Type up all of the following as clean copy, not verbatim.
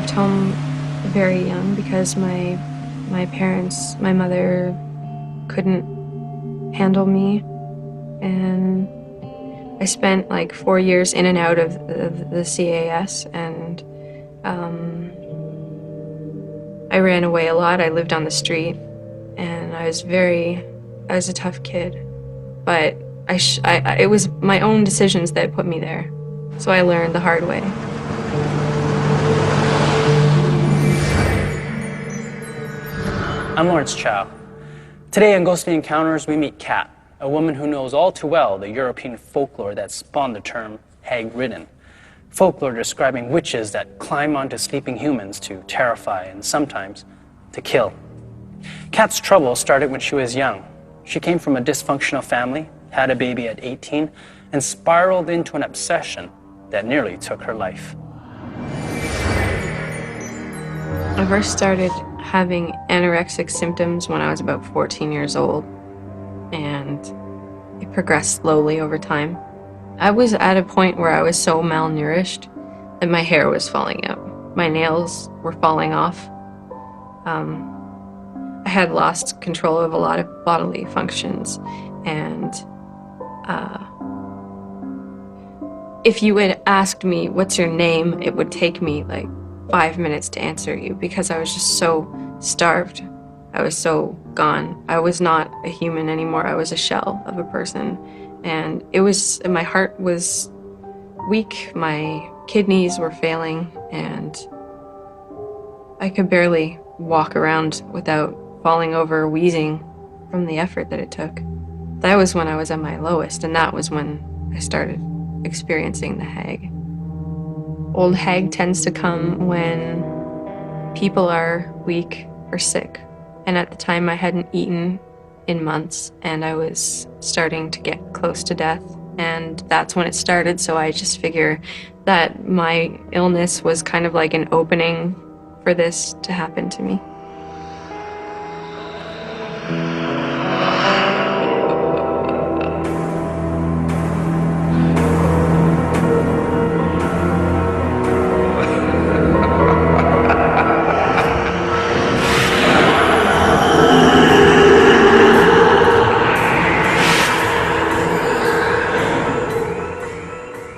left home very young because my mother couldn't handle me, and I spent like 4 years in and out of the CAS, and I ran away a lot. I lived on the street, and I was a tough kid, but it was my own decisions that put me there, so I learned the hard way. I'm Lawrence Chow. Today on Ghostly Encounters, we meet Kat, a woman who knows all too well the European folklore that spawned the term hag-ridden. Folklore describing witches that climb onto sleeping humans to terrify and sometimes to kill. Kat's trouble started when she was young. She came from a dysfunctional family, had a baby at 18, and spiraled into an obsession that nearly took her life. I first started having anorexic symptoms when I was about 14 years old, and it progressed slowly over time. I was at a point where I was so malnourished that my hair was falling out. My nails were falling off. I had lost control of a lot of bodily functions, and if you had asked me, what's your name, it would take me like 5 minutes to answer you because I was just so starved. I was so gone. I was not a human anymore. I was a shell of a person. And my heart was weak, my kidneys were failing, and I could barely walk around without falling over, wheezing from the effort that it took. That was when I was at my lowest, and that was when I started experiencing the hag. Old hag tends to come when people are weak or sick. And at the time I hadn't eaten in months, and I was starting to get close to death. And that's when it started, so I just figure that my illness was kind of like an opening for this to happen to me.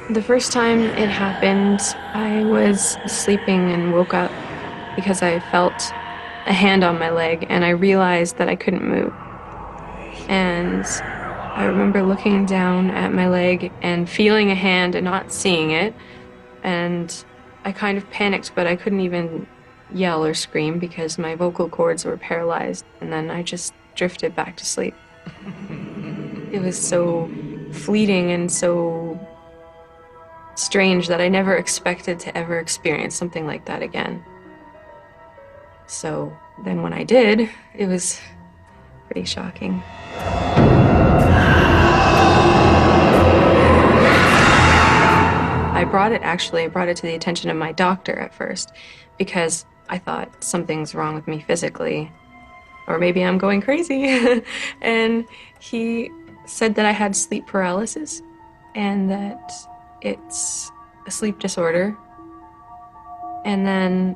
The first time it happened, I was sleeping and woke up because I felt a hand on my leg, and I realized that I couldn't move. And I remember looking down at my leg and feeling a hand and not seeing it, and I kind of panicked, but I couldn't even yell or scream because my vocal cords were paralyzed, and then I just drifted back to sleep. It was so fleeting and so strange that I never expected to ever experience something like that again. So then when I did, it was pretty shocking. I brought it to the attention of my doctor at first because I thought something's wrong with me physically, or maybe I'm going crazy. And he said that I had sleep paralysis and that it's a sleep disorder. And then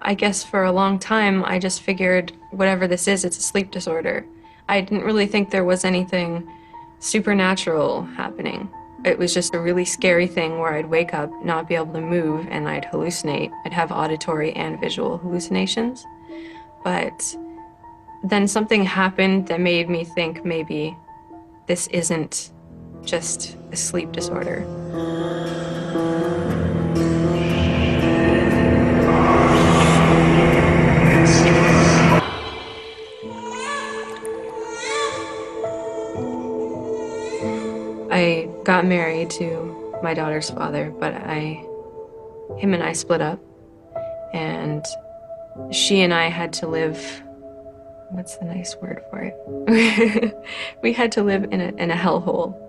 I guess for a long time I just figured whatever this is, it's a sleep disorder. I didn't really think there was anything supernatural happening. It was just a really scary thing where I'd wake up, not be able to move, and I'd hallucinate. I'd have auditory and visual hallucinations. But then something happened that made me think maybe this isn't just a sleep disorder. I got married to my daughter's father, but him and I split up, and she and I had to live, what's the nice word for it? We had to live in a hellhole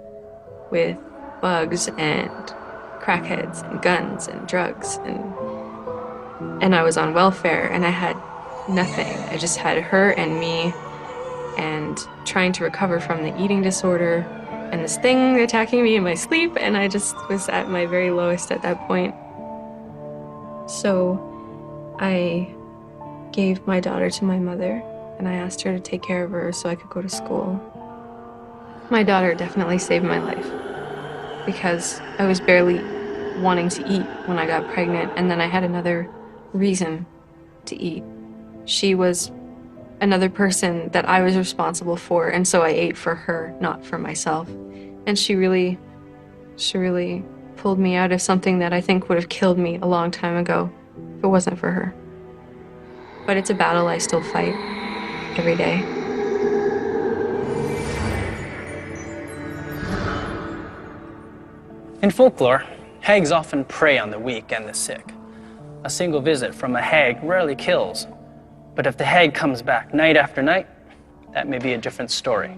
with bugs and crackheads and guns and drugs, and I was on welfare, and I had nothing. I just had her and me, and trying to recover from the eating disorder and this thing attacking me in my sleep, and I just was at my very lowest at that point. So I gave my daughter to my mother, and I asked her to take care of her so I could go to school. My daughter definitely saved my life because I was barely wanting to eat when I got pregnant, and then I had another reason to eat. She was another person that I was responsible for, and so I ate for her, not for myself. And she really pulled me out of something that I think would have killed me a long time ago if it wasn't for her. But it's a battle I still fight every day. In folklore, hags often prey on the weak and the sick. A single visit from a hag rarely kills, but if the hag comes back night after night, that may be a different story.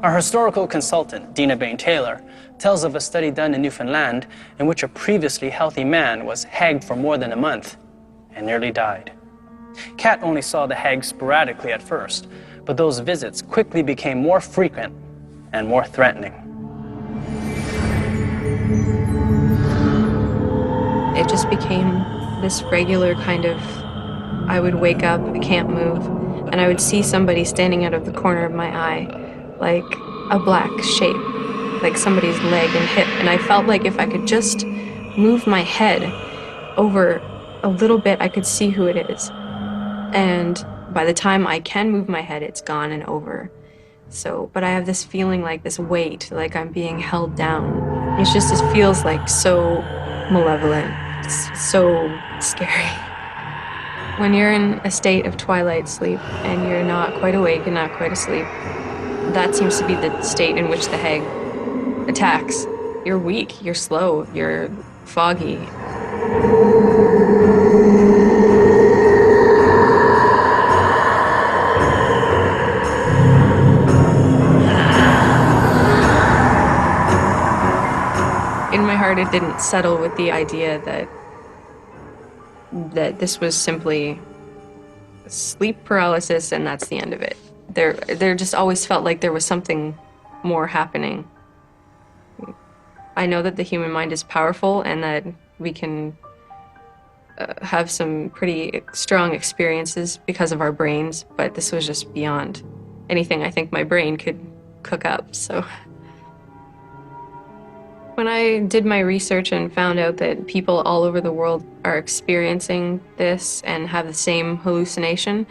Our historical consultant, Dina Bain-Taylor, tells of a study done in Newfoundland in which a previously healthy man was hagged for more than a month and nearly died. Kat only saw the hag sporadically at first, but those visits quickly became more frequent and more threatening. It just became this regular kind of, I would wake up, I can't move, and I would see somebody standing out of the corner of my eye, like a black shape, like somebody's leg and hip, and I felt like if I could just move my head over a little bit, I could see who it is. And by the time I can move my head, it's gone and over. So, but I have this feeling like this weight, like I'm being held down. It feels like so malevolent, so scary. When you're in a state of twilight sleep and you're not quite awake and not quite asleep, that seems to be the state in which the hag attacks. You're weak, you're slow, you're foggy. In my heart, it didn't settle with the idea that this was simply sleep paralysis and that's the end of it. There just always felt like there was something more happening. I know that the human mind is powerful and that we can have some pretty strong experiences because of our brains, but this was just beyond anything I think my brain could cook up, so. When I did my research and found out that people all over the world are experiencing this and have the same hallucination,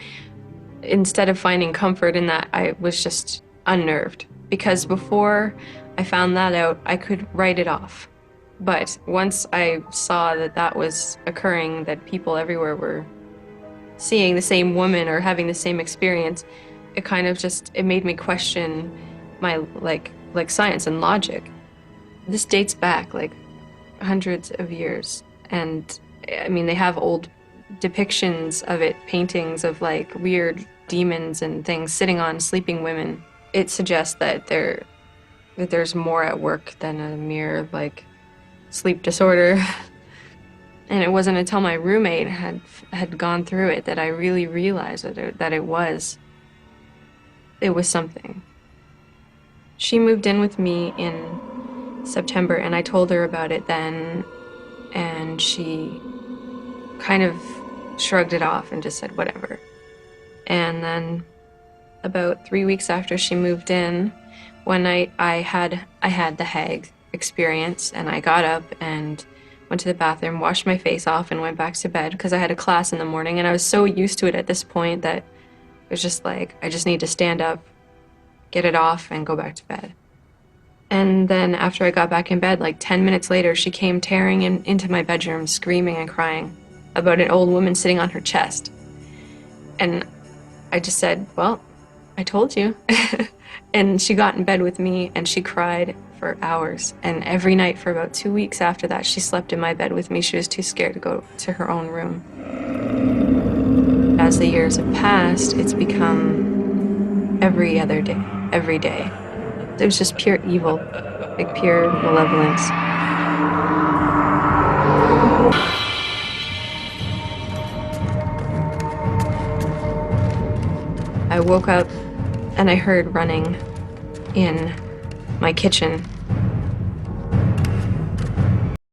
instead of finding comfort in that, I was just unnerved. Because before I found that out, I could write it off. But once I saw that that was occurring, that people everywhere were seeing the same woman or having the same experience, it kind of just, it made me question my, like science and logic. This dates back like hundreds of years, and I mean, they have old depictions of it, paintings of like weird demons and things sitting on sleeping women. It suggests that there's more at work than a mere like sleep disorder. And it wasn't until my roommate had gone through it that I really realized that it was something. She moved in with me in September, and I told her about it then, and she kind of shrugged it off and just said whatever. And then about 3 weeks after she moved in, one night I had the hag experience, and I got up and went to the bathroom, washed my face off, and went back to bed because I had a class in the morning, and I was so used to it at this point that it was just like, I just need to stand up, get it off, and go back to bed. And then after I got back in bed, like 10 minutes later, she came tearing into my bedroom, screaming and crying about an old woman sitting on her chest. And I just said, well, I told you. And she got in bed with me and she cried for hours. And every night for about 2 weeks after that, she slept in my bed with me. She was too scared to go to her own room. As the years have passed, it's become every other day, every day. It was just pure evil, like pure malevolence. I woke up and I heard running in my kitchen,